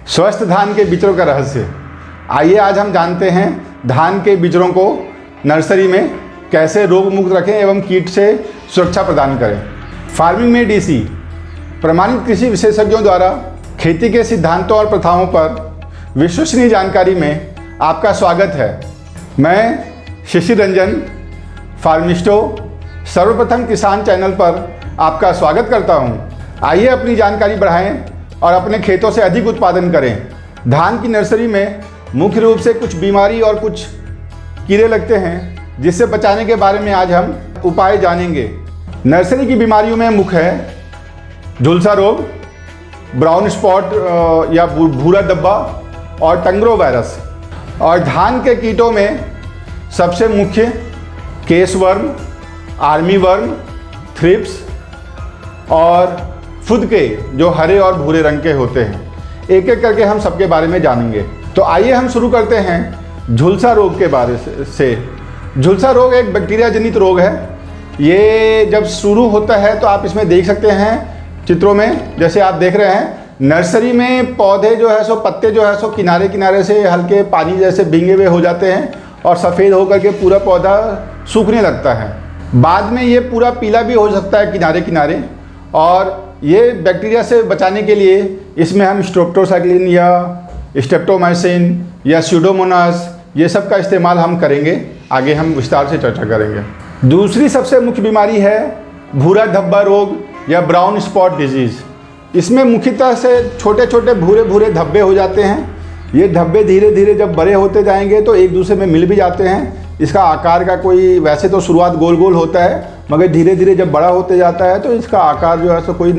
स्वस्थ धान के बिचड़ों का रहस्य। आइए आज हम जानते हैं धान के बिचड़ों को नर्सरी में कैसे रोग मुक्त रखें एवं कीट से सुरक्षा प्रदान करें। फार्मिंग में डीसी प्रमाणित कृषि विशेषज्ञों द्वारा खेती के सिद्धांतों और प्रथाओं पर विश्वसनीय जानकारी में आपका स्वागत है। मैं शिशिर रंजन फार्मिस्टो सर्वप्रथम किसान चैनल पर आपका स्वागत करता हूं। आइए अपनी जानकारी बढ़ाएं और अपने खेतों से अधिक उत्पादन करें। धान की नर्सरी में मुख्य रूप से कुछ बीमारी और कुछ कीड़े लगते हैं, जिससे बचाने के बारे में आज हम उपाय जानेंगे। नर्सरी की बीमारियों में मुख्य है झुलसा रोग, ब्राउन स्पॉट या भूरा धब्बा और टंगरो वायरस। और धान के कीटों में सबसे मुख्य case worm, army worm, thrips और फुदके जो हरे और भूरे रंग के होते हैं। एक एक करके हम सबके बारे में जानेंगे। तो आइए हम शुरू करते हैं झुलसा रोग के बारे से। झुलसा रोग एक बैक्टीरिया जनित रोग है। ये जब शुरू होता है तो आप इसमें देख सकते हैं चित्रों में, जैसे आप देख रहे हैं नर्सरी में पौधे जो है सो पत्ते जो है सो किनारे किनारे से हल्के पानी जैसे भींगे हुए हो जाते हैं और सफ़ेद होकर के पूरा पौधा सूखने लगता है। बाद में ये पूरा पीला भी हो सकता है किनारे किनारे। और ये बैक्टीरिया से बचाने के लिए इसमें हम स्ट्रेप्टोसाइक्लिन या स्ट्रेप्टोमाइसिन या स्यूडोमोनास ये सब का इस्तेमाल हम करेंगे। आगे हम विस्तार से चर्चा करेंगे। दूसरी सबसे मुख्य बीमारी है भूरा धब्बा रोग या ब्राउन स्पॉट डिजीज़। इसमें मुख्यतः से छोटे छोटे भूरे भूरे धब्बे हो जाते हैं। ये धब्बे धीरे धीरे जब बड़े होते जाएंगे तो एक दूसरे में मिल भी जाते हैं। इसका आकार का कोई, वैसे तो शुरुआत गोल गोल होता है, मगर धीरे धीरे जब बड़ा होते जाता है तो इसका आकार जो है सो कोई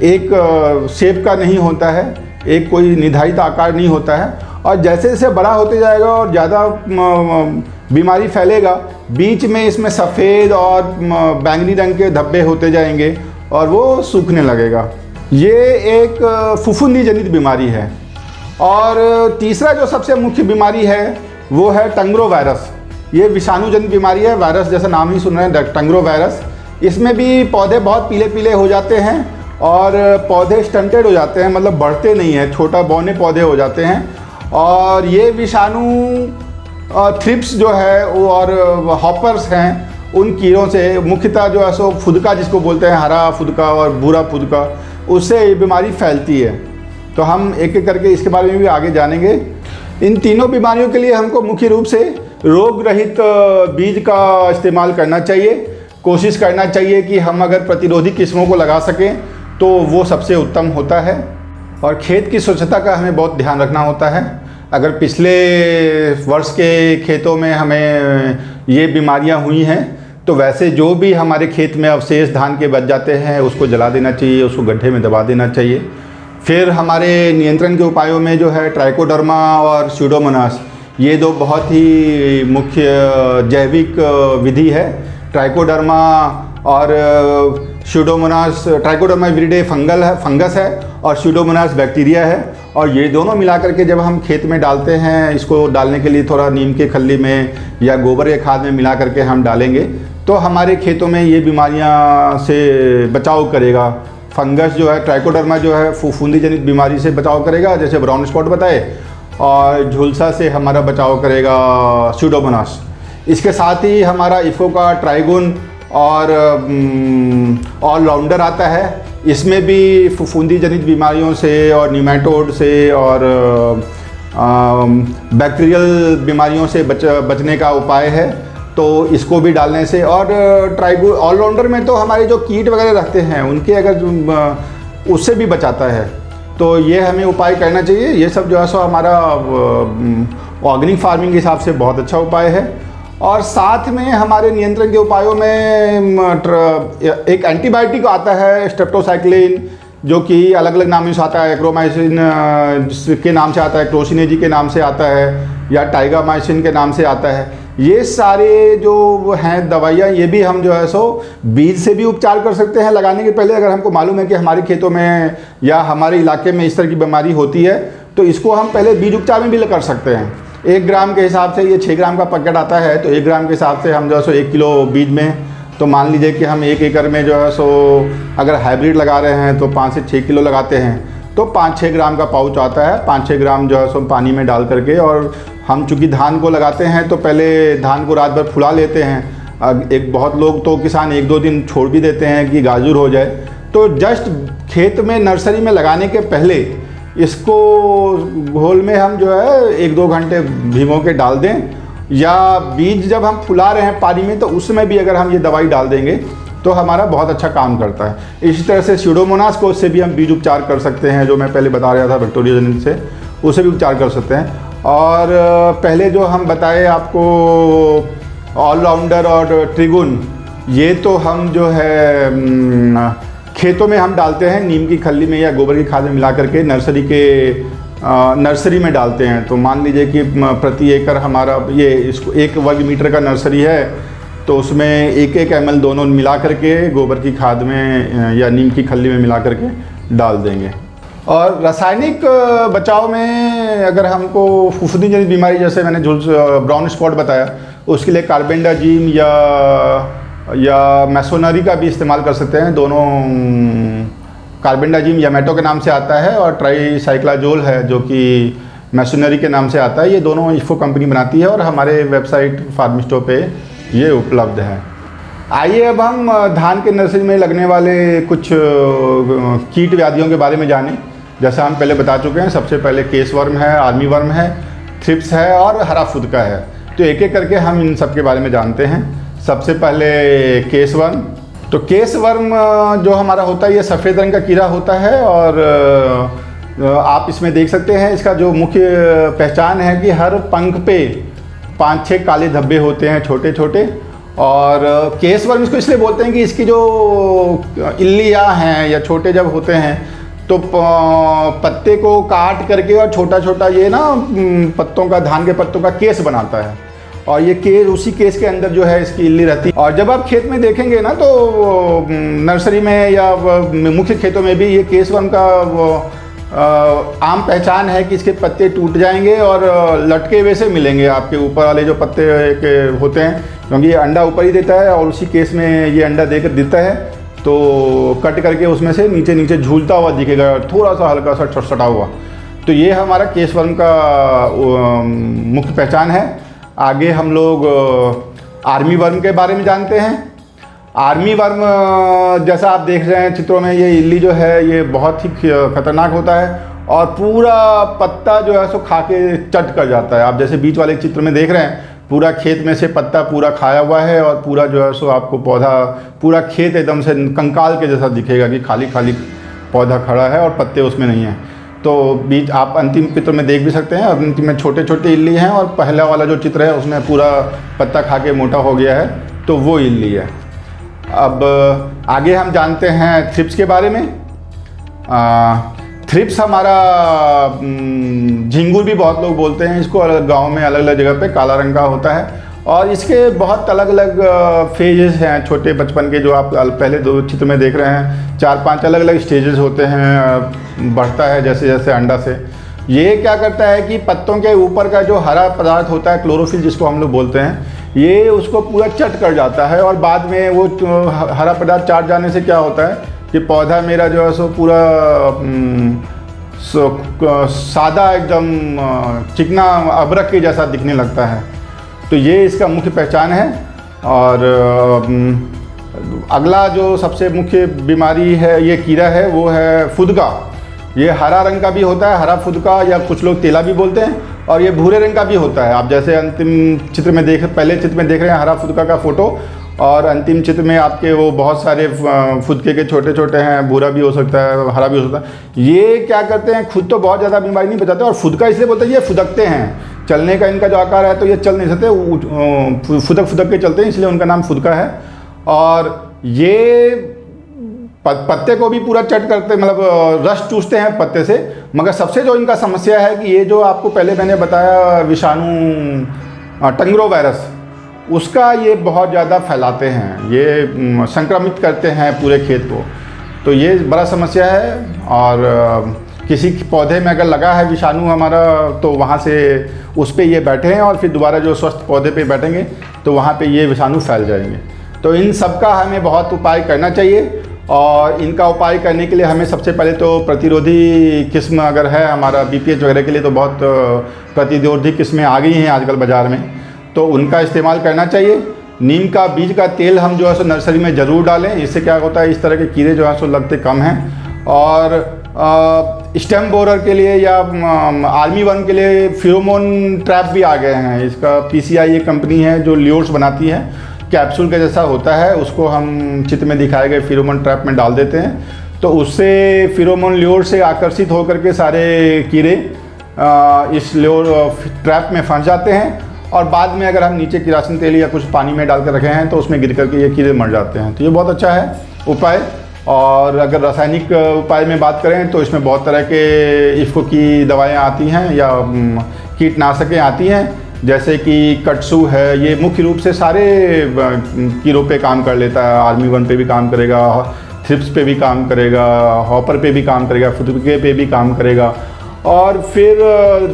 एक शेप का नहीं होता है, एक कोई निर्धारित आकार नहीं होता है। और जैसे जैसे बड़ा होते जाएगा और ज़्यादा बीमारी फैलेगा, बीच में इसमें सफ़ेद और बैंगनी रंग के धब्बे होते जाएंगे और वो सूखने लगेगा। ये एक फफूंदी जनित बीमारी है। और तीसरा जो सबसे मुख्य बीमारी है वो है टंगरो वायरस। ये विषाणु जनित बीमारी है, वायरस जैसा नाम ही सुन रहे हैं, टंगरो वायरस। इसमें भी पौधे बहुत पीले पीले हो जाते हैं और पौधे स्टंटेड हो जाते हैं, मतलब बढ़ते नहीं हैं, छोटा बौने पौधे हो जाते हैं। और ये विषाणु थ्रिप्स जो है वो और हॉपर्स हैं, उन कीड़ों से मुख्यतः जो है सो फुदका जिसको बोलते हैं, हरा फुदका और भूरा फुदका, उससे ये बीमारी फैलती है। तो हम एक एक करके इसके बारे में भी आगे जानेंगे। इन तीनों बीमारियों के लिए हमको मुख्य रूप से रोग रहित बीज का इस्तेमाल करना चाहिए। कोशिश करना चाहिए कि हम अगर प्रतिरोधी किस्मों को लगा सकें तो वो सबसे उत्तम होता है। और खेत की स्वच्छता का हमें बहुत ध्यान रखना होता है। अगर पिछले वर्ष के खेतों में हमें ये बीमारियां हुई हैं तो वैसे जो भी हमारे खेत में अवशेष धान के बच जाते हैं उसको जला देना चाहिए, उसको गड्ढे में दबा देना चाहिए। फिर हमारे नियंत्रण के उपायों में जो है ट्राइकोडर्मा और स्यूडोमोनास, ये दो बहुत ही मुख्य जैविक विधि है। ट्राइकोडर्मा और स्यूडोमोनास, ट्राइकोडर्मा विरिडे फंगस है और स्यूडोमोनास बैक्टीरिया है। और ये दोनों मिला करके जब हम खेत में डालते हैं, इसको डालने के लिए थोड़ा नीम के खल्ली में या गोबर के खाद में मिला करके हम डालेंगे तो हमारे खेतों में ये बीमारियां से बचाव करेगा। फंगस जो है, ट्राइकोडर्मा जो है फफूंदी जनित बीमारी से बचाव करेगा, जैसे ब्राउन स्पॉट बताए, और झुलसा से हमारा बचाव करेगा स्यूडोमोनास। इसके साथ ही हमारा इफ़ो का ट्राइगोन और ऑल राउंडर आता है। इसमें भी फफूंदी जनित बीमारियों से और न्यूमेटोड से और बैक्टीरियल बीमारियों से बचने का उपाय है। तो इसको भी डालने से, और ऑलराउंडर में तो हमारे जो कीट वगैरह रहते हैं उनके अगर उससे भी बचाता है। तो ये हमें उपाय करना चाहिए। ये सब जो है सो हमारा ऑर्गेनिक फार्मिंग के हिसाब से बहुत अच्छा उपाय है। और साथ में हमारे नियंत्रण के उपायों में एक एंटीबायोटिक आता है स्ट्रेप्टोसाइक्लिन, जो कि अलग अलग नामों से आता है। एक्रोमाइसिन के नाम से आता है, क्लोसिनेजी के नाम से आता है, या टाइगामाइसिन के नाम से आता है। ये सारे जो हैं दवाइयाँ, ये भी हम जो है सो बीज से भी उपचार कर सकते हैं लगाने के पहले। अगर हमको मालूम है कि हमारे खेतों में या हमारे इलाके में इस तरह की बीमारी होती है तो इसको हम पहले बीज उपचार में भी कर सकते हैं। 1 ग्राम के हिसाब से, ये 6 ग्राम का पैकेट आता है, तो 1 ग्राम के हिसाब से हम जो है सो 1 किलो बीज में, तो मान लीजिए कि हम 1 एकड़ में जो है सो अगर हाइब्रिड लगा रहे हैं तो 5 से 6 किलो लगाते हैं। तो 5-6 ग्राम का पाउच आता है। 5-6 ग्राम जो है सो पानी में डाल करके, और हम चूँकि धान को लगाते हैं तो पहले धान को रात भर फुला लेते हैं। एक बहुत लोग तो किसान 1-2 दिन छोड़ भी देते हैं कि गाजर हो जाए। तो जस्ट खेत में नर्सरी में लगाने के पहले इसको घोल में हम जो है 1-2 घंटे भिगो के डाल दें, या बीज जब हम फुला रहे हैं पानी में तो उसमें भी अगर हम ये दवाई डाल देंगे तो हमारा बहुत अच्छा काम करता है। इसी तरह से स्यूडोमोनास को उससे भी हम बीज उपचार कर सकते हैं, जो मैं पहले बता रहा था बैक्टीरिया जनित से, उसे भी उपचार कर सकते हैं। और पहले जो हम बताए आपको ऑलराउंडर और ट्रिगुन, ये तो हम जो है खेतों में हम डालते हैं, नीम की खल्ली में या गोबर की खाद में मिला करके नर्सरी में डालते हैं। तो मान लीजिए कि प्रति एकड़ हमारा ये इसको 1 वर्ग मीटर का नर्सरी है, तो उसमें 1-1 ml दोनों मिला करके गोबर की खाद में या नीम की खल्ली में मिला करके डाल देंगे। और रासायनिक बचाव में अगर हमको फुफुंदी जनित बीमारी, जैसे मैंने ब्राउन स्पॉट बताया, उसके लिए कार्बेंडाजिम या मैसोनरी का भी इस्तेमाल कर सकते हैं। दोनों कार्बेंडाजिम यामेटो के नाम से आता है और ट्राईसाइक्लाजोल है जो कि मैसोनरी के नाम से आता है। ये दोनों इफ़ो कंपनी बनाती है और हमारे वेबसाइट फार्मिस्टो पे ये उपलब्ध है। आइए अब हम धान के नर्सरी में लगने वाले कुछ कीट व्याधियों के बारे में जानें। जैसा हम पहले बता चुके हैं, सबसे पहले केसवर्म है, आर्मी वर्म है, थ्रिप्स है और हरा फुदका है। तो एक एक करके हम इन सब के बारे में जानते हैं। सबसे पहले केसवर्म। तो केसवर्म जो हमारा होता है, ये सफ़ेद रंग का कीड़ा होता है और आप इसमें देख सकते हैं इसका जो मुख्य पहचान है कि हर पंख पे 5-6 काले धब्बे होते हैं छोटे छोटे। और केसवर्म इसको इसलिए बोलते हैं कि इसकी जो इल्लियाँ हैं या छोटे जब होते हैं तो पत्ते को काट करके और छोटा छोटा ये ना पत्तों का, धान के पत्तों का केस बनाता है, और ये केस, उसी केस के अंदर जो है इसकी इल्ली रहती है। और जब आप खेत में देखेंगे ना तो नर्सरी में या मुख्य खेतों में भी ये केसवर्म का आम पहचान है कि इसके पत्ते टूट जाएंगे और लटके हुए से मिलेंगे आपके ऊपर वाले जो पत्ते के होते हैं, क्योंकि ये अंडा ऊपर ही देता है और उसी केस में ये अंडा देकर देता है। तो कट करके उसमें से नीचे नीचे झूलता हुआ दिखेगा, थोड़ा सा हल्का सा छटछटा हुआ। तो ये हमारा केसवर्म का मुख्य पहचान है। आगे हम लोग आर्मी वर्म के बारे में जानते हैं। आर्मी वर्म जैसा आप देख रहे हैं चित्रों में, ये इल्ली जो है ये बहुत ही खतरनाक होता है और पूरा पत्ता जो है सो खा के चट कर जाता है। आप जैसे बीच वाले चित्र में देख रहे हैं, पूरा खेत में से पत्ता पूरा खाया हुआ है और पूरा जो है सो आपको पौधा, पूरा खेत एकदम से कंकाल के जैसा दिखेगा कि खाली खाली पौधा खड़ा है और पत्ते उसमें नहीं हैं। तो बीच आप अंतिम चित्र में देख भी सकते हैं, अंतिम में छोटे छोटे इल्ली हैं और पहला वाला जो चित्र है उसमें पूरा पत्ता खा के मोटा हो गया है, तो वो इल्ली है। अब आगे हम जानते हैं थ्रिप्स के बारे में। थ्रिप्स हमारा झिंगुर भी बहुत लोग बोलते हैं इसको, गांव में अलग अलग जगह पे काला रंग का होता है और इसके बहुत अलग अलग फेजेस हैं। छोटे बचपन के जो आप पहले 2 चित्र में देख रहे हैं, 4-5 अलग अलग स्टेजेस होते हैं, बढ़ता है जैसे जैसे अंडा से। ये क्या करता है कि पत्तों के ऊपर का जो हरा पदार्थ होता है, क्लोरोफिल जिसको हम लोग बोलते हैं, ये उसको पूरा चट कर जाता है और बाद में वो हरा पदार्थ चाट जाने से क्या होता है कि पौधा मेरा जो है सो पूरा सादा एकदम चिकना अबरक के जैसा दिखने लगता है। तो ये इसका मुख्य पहचान है। और अगला जो सबसे मुख्य बीमारी है, ये कीड़ा है, वो है फुदका। ये हरा रंग का भी होता है, हरा फुदका, या कुछ लोग तेला भी बोलते हैं, और ये भूरे रंग का भी होता है। आप जैसे अंतिम चित्र में पहले चित्र में देख रहे हैं हरा फुदका का फोटो, और अंतिम चित्र में आपके वो बहुत सारे फुदके के छोटे छोटे हैं, भूरा भी हो सकता है, हरा भी हो सकता है। ये क्या करते हैं, खुद तो बहुत ज़्यादा बीमारी नहीं बचाते, और फुदका इसलिए बोलते हैं ये फुदकते हैं। चलने का इनका जो आकार है तो ये चल नहीं सकते, फुदक फुदक के चलते हैं, इसलिए उनका नाम फुदका है। और ये पत्ते को भी पूरा चट करते, मतलब रस चूसते हैं पत्ते से। मगर सबसे जो इनका समस्या है कि ये जो आपको पहले मैंने बताया विषाणु टंगरो वायरस, उसका ये बहुत ज़्यादा फैलाते हैं, ये संक्रमित करते हैं पूरे खेत को। तो ये बड़ा समस्या है। और किसी पौधे में अगर लगा है विषाणु हमारा, तो वहाँ से उस पर ये बैठे हैं और फिर दोबारा जो स्वस्थ पौधे पे बैठेंगे तो वहाँ पे ये विषाणु फैल जाएंगे। तो इन सब का हमें बहुत उपाय करना चाहिए। और इनका उपाय करने के लिए हमें सबसे पहले तो प्रतिरोधी किस्म अगर है हमारा BPH वगैरह के लिए, तो बहुत प्रतिरोधी किस्में आ गई हैं आजकल बाज़ार में, तो उनका इस्तेमाल करना चाहिए। नीम का बीज का तेल हम जो है सो नर्सरी में ज़रूर डालें, इससे क्या होता है इस तरह के कीड़े जो है सो लगते कम हैं। और स्टेम बोरर के लिए या आर्मी वर्म के लिए फेरोमोन ट्रैप भी आ गए हैं। इसका PCI एक कंपनी है जो ल्योर्स बनाती है, कैप्सूल के जैसा होता है, उसको हम चित्र में दिखाए गए फेरोमोन ट्रैप में डाल देते हैं, तो उससे फेरोमोन ल्योर से आकर्षित होकर के सारे कीड़े इस ल्योर ट्रैप में फंस जाते हैं, और बाद में अगर हम नीचे किरासन तेल या कुछ पानी में डाल कर रखे हैं तो उसमें गिर करके ये कीड़े मर जाते हैं। तो ये बहुत अच्छा है उपाय। और अगर रासायनिक उपाय में बात करें तो इसमें बहुत तरह के इफ़को की दवाएं आती हैं या कीटनाशकें आती हैं, जैसे कि कटसू है, ये मुख्य रूप से सारे कीड़ों पे काम कर लेता है। आर्मी वर्म पे भी काम करेगा, थ्रिप्स पे भी काम करेगा, हॉपर पे भी काम करेगा, फुदके पे भी काम करेगा। और फिर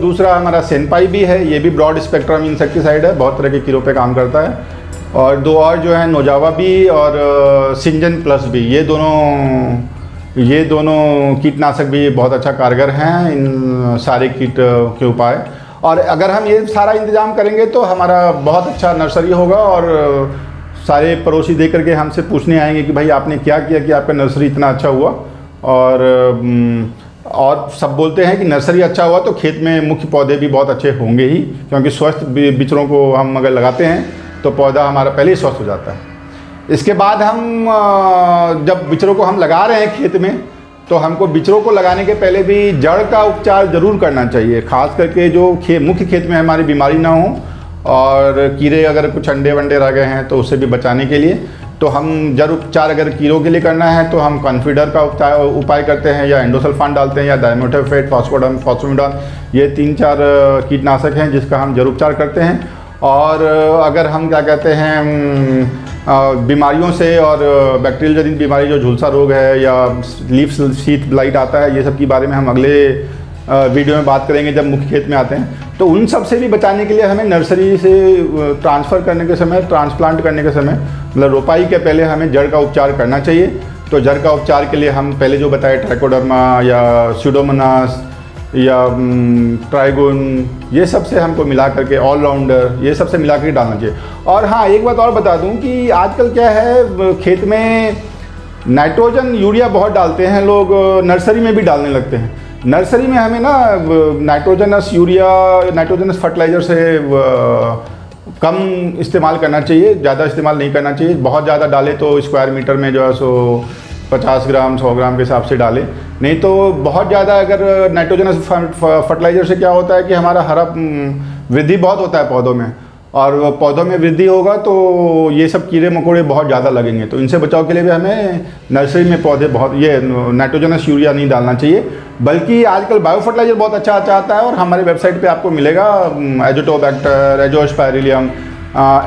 दूसरा हमारा सेनपाई भी है, ये भी ब्रॉड स्पेक्ट्रम इंसेक्टिसाइड है, बहुत तरह के कीड़ों पे काम करता है। और दो और जो है नोजावा भी और सिंजन प्लस भी, ये दोनों कीटनाशक भी बहुत अच्छा कारगर हैं इन सारे कीट के उपाय। और अगर हम ये सारा इंतजाम करेंगे तो हमारा बहुत अच्छा नर्सरी होगा, और सारे पड़ोसी देख करके हमसे पूछने आएंगे कि भाई आपने क्या किया कि आपका नर्सरी इतना अच्छा हुआ। और सब बोलते हैं कि नर्सरी अच्छा हुआ तो खेत में मुख्य पौधे भी बहुत अच्छे होंगे ही, क्योंकि स्वस्थ बिचरों को हम अगर लगाते हैं तो पौधा हमारा पहले ही स्वस्थ हो जाता है। इसके बाद हम जब बिचरों को हम लगा रहे हैं खेत में, तो हमको बिचरों को लगाने के पहले भी जड़ का उपचार ज़रूर करना चाहिए, खास करके जो मुख्य खेत में हमारी बीमारी ना हो और कीड़े अगर कुछ अंडे वंडे रह गए हैं तो उससे भी बचाने के लिए। तो हम जड़ उपचार अगर कीड़ों के लिए करना है तो हम कॉन्फिडर का उपाय करते हैं, या एंडोसल्फान डालते हैं, या डाइमेथोयट, फॉस्फोडम, फॉस्फोमिडॉन, ये 3-4 कीटनाशक हैं जिसका हम जड़ उपचार करते हैं। और अगर हम क्या कहते हैं बीमारियों से और बैक्टीरियल जनित बीमारी जो झुलसा रोग है या लीफ शीथ ब्लाइट आता है, ये सब के बारे में हम अगले वीडियो में बात करेंगे जब मुख्य खेत में आते हैं। तो उन सब से भी बचाने के लिए हमें नर्सरी से ट्रांसफ़र करने के समय, ट्रांसप्लांट करने के समय, मतलब रोपाई के पहले हमें जड़ का उपचार करना चाहिए। तो जड़ का उपचार के लिए हम पहले जो बताए ट्राइकोडर्मा या स्यूडोमोनास या ट्राइगोन, ये सब से हमको मिला करके, ऑलराउंडर, ये सब से मिला करके डालना चाहिए। और हाँ, एक बात और बता दूं कि आजकल क्या है, खेत में नाइट्रोजन यूरिया बहुत डालते हैं लोग, नर्सरी में भी डालने लगते हैं। नर्सरी में हमें ना नाइट्रोजनस यूरिया, नाइट्रोजनस फर्टिलाइज़र से कम इस्तेमाल करना चाहिए, ज़्यादा इस्तेमाल नहीं करना चाहिए। बहुत ज़्यादा डाले तो स्क्वायर मीटर में जो है सो 50 ग्राम 100 ग्राम के हिसाब से डालें, नहीं तो बहुत ज़्यादा अगर नाइट्रोजनस फर्टिलाइज़र से क्या होता है कि हमारा हरा वृद्धि बहुत होता है पौधों में, और पौधों में वृद्धि होगा तो ये सब कीड़े मकोड़े बहुत ज़्यादा लगेंगे। तो इनसे बचाव के लिए भी हमें नर्सरी में पौधे बहुत ये नाइट्रोजनस यूरिया नहीं डालना चाहिए, बल्कि आजकल बायो फर्टिलाइज़र बहुत अच्छा आता है और हमारे वेबसाइट पे आपको मिलेगा एजोटोबैक्टर, एजोस्पाइरिलियम।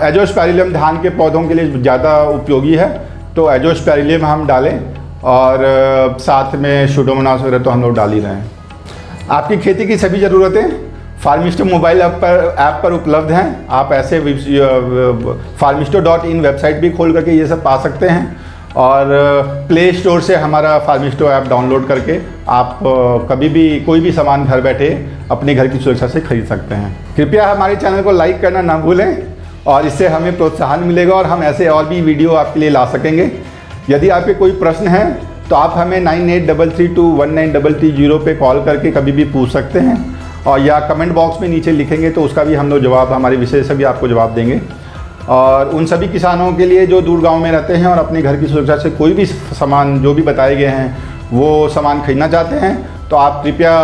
एजोस्पाइरिलियम धान के पौधों के लिए ज़्यादा उपयोगी है, तो एजोस्पाइरिलियम हम डालें, और साथ में स्यूडोमोनास वगैरह तो हम लोग डाल ही रहे हैं। आपकी खेती की सभी ज़रूरतें फार्मिस्टो मोबाइल ऐप पर उपलब्ध हैं। आप ऐसे farmisto.in वेबसाइट भी खोल करके ये सब पा सकते हैं, और प्ले स्टोर से हमारा फार्मिस्टो ऐप डाउनलोड करके आप कभी भी कोई भी सामान घर बैठे अपने घर की सुरक्षा से खरीद सकते हैं। कृपया हमारे चैनल को लाइक करना ना भूलें, और इससे हमें प्रोत्साहन मिलेगा और हम ऐसे और भी वीडियो आपके लिए ला सकेंगे। यदि आपके कोई प्रश्न है तो आप हमें 9833219330 पे कॉल करके कभी भी पूछ सकते हैं, और या कमेंट बॉक्स में नीचे लिखेंगे तो उसका भी हम लोग जवाब, हमारे विशेषज्ञ आपको जवाब देंगे। और उन सभी किसानों के लिए जो दूर गांव में रहते हैं और अपने घर की सुरक्षा से कोई भी सामान जो भी बताए गए हैं वो सामान खरीदना चाहते हैं, तो आप कृपया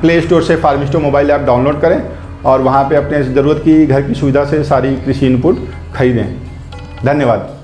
प्ले स्टोर से फार्मिस्टो मोबाइल ऐप डाउनलोड करें और वहाँ पे अपने ज़रूरत की घर की सुविधा से सारी कृषि इनपुट खरीदें। धन्यवाद।